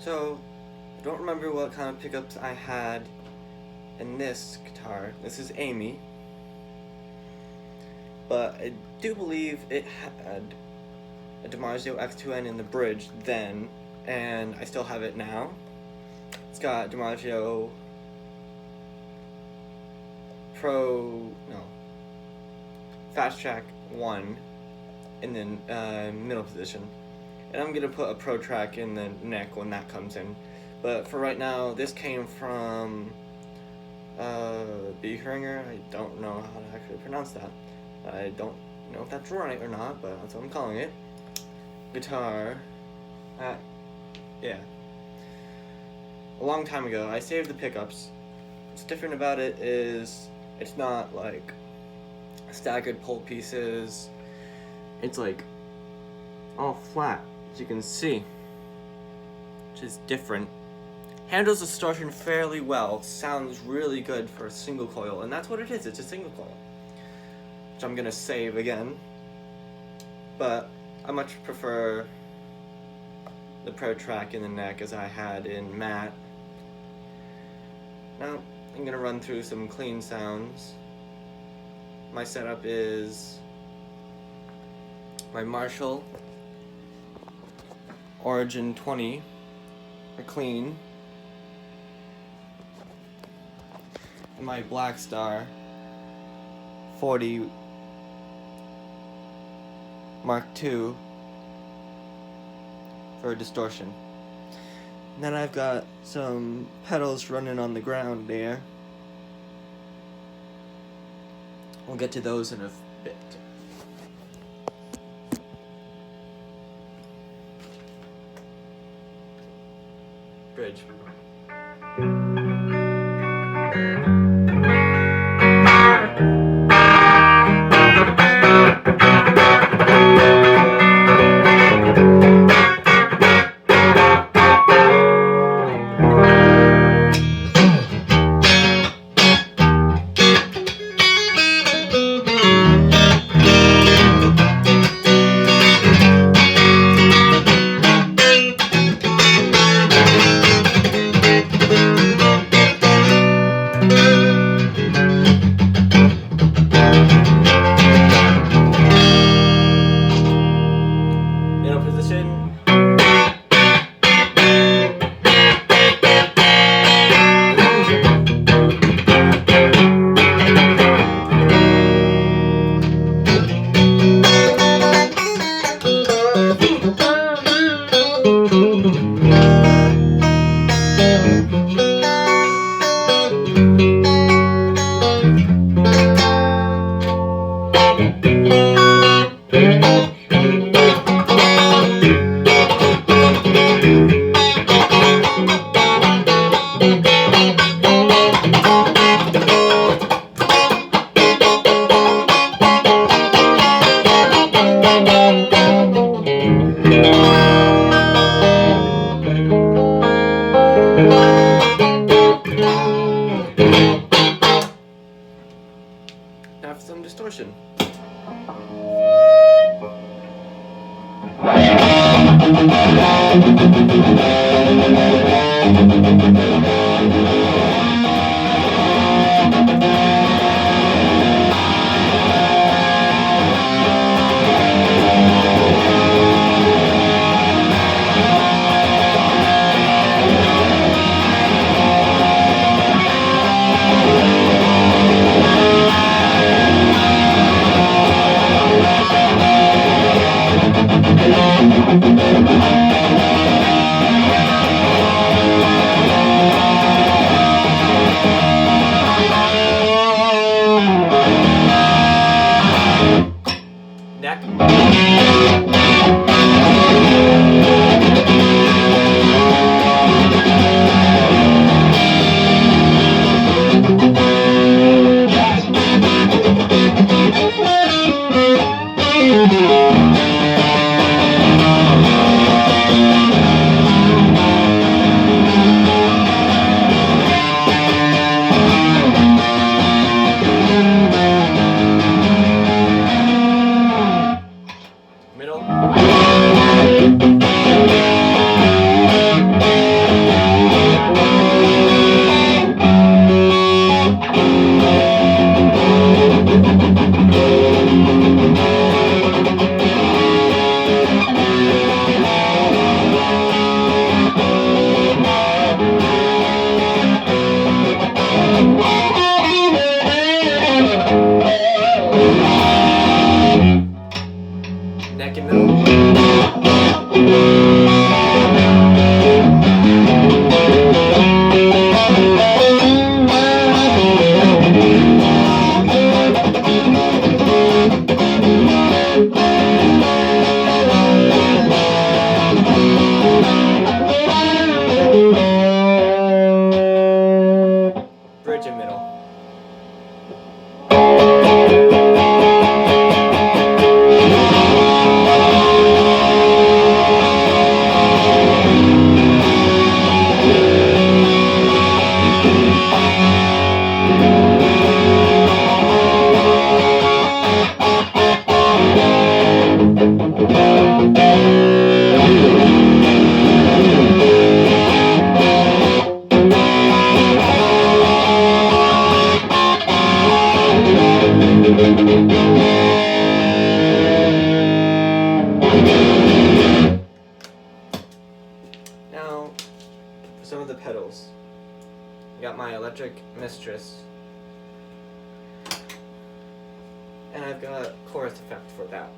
So, I don't remember what kind of pickups I had in this guitar. This is Aimee. But I do believe it had a DiMarzio X2N in the bridge then, and I still have it now. It's got DiMarzio Fast Track 1 in the middle position. And I'm going to put a Pro Track in the neck when that comes in. But for right now, this came from Behringer. I don't know how to actually pronounce that. I don't know if that's right or not, but that's what I'm calling it. Guitar. Yeah. A long time ago, I saved the pickups. What's different about it is it's not like staggered pull pieces. It's like all flat, as you can see, which is different. Handles distortion fairly well, sounds really good for a single coil, and that's what it is, it's a single coil, which I'm gonna save again, but I much prefer the Pro Track in the neck as I had in matte. Now, I'm gonna run through some clean sounds. My setup is my Marshall Origin 20 for clean, and my Black Star 40 Mark II for distortion. And then I've got some pedals running on the ground there. We'll get to those in a bit. Bridge. Now for some distortion. Now, for some of the pedals, I got my electric mistress, and I've got a chorus effect for that.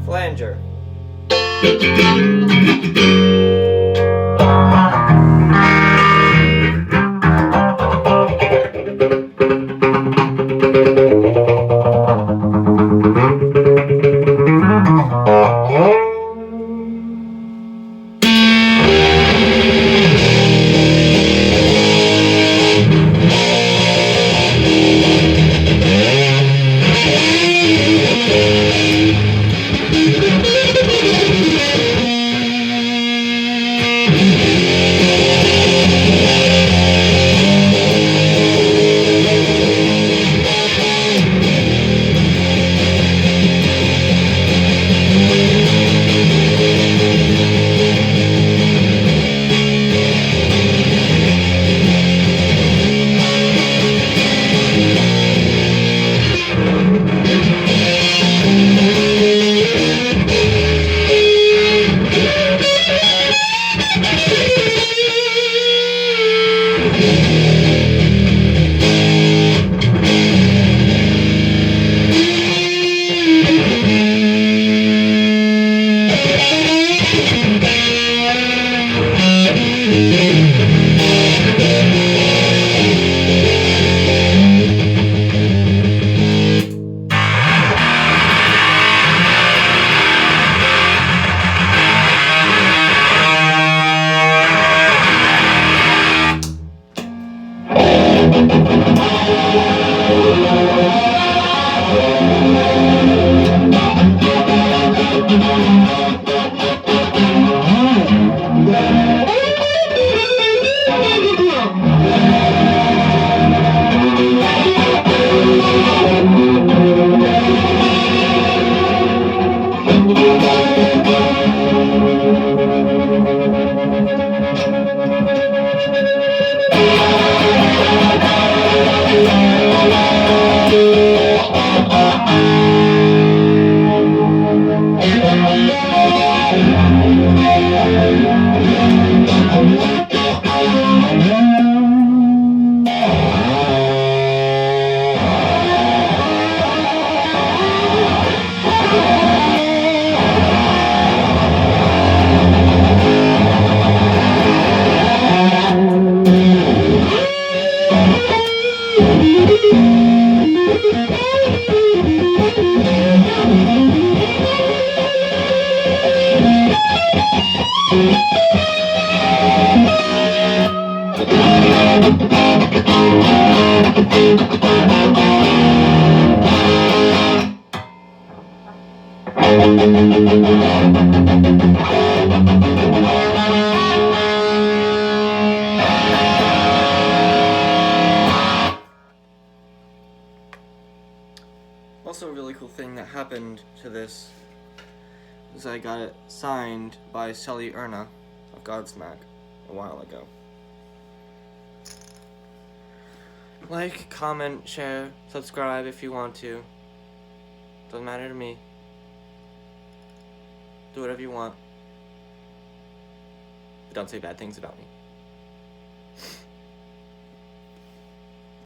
Flanger. Also, a really cool thing that happened to this is I got it signed by Shelly Erna of Godsmack a while ago. Like, comment, share, subscribe if you want to. Doesn't matter to me. Do whatever you want. Don't say bad things about me.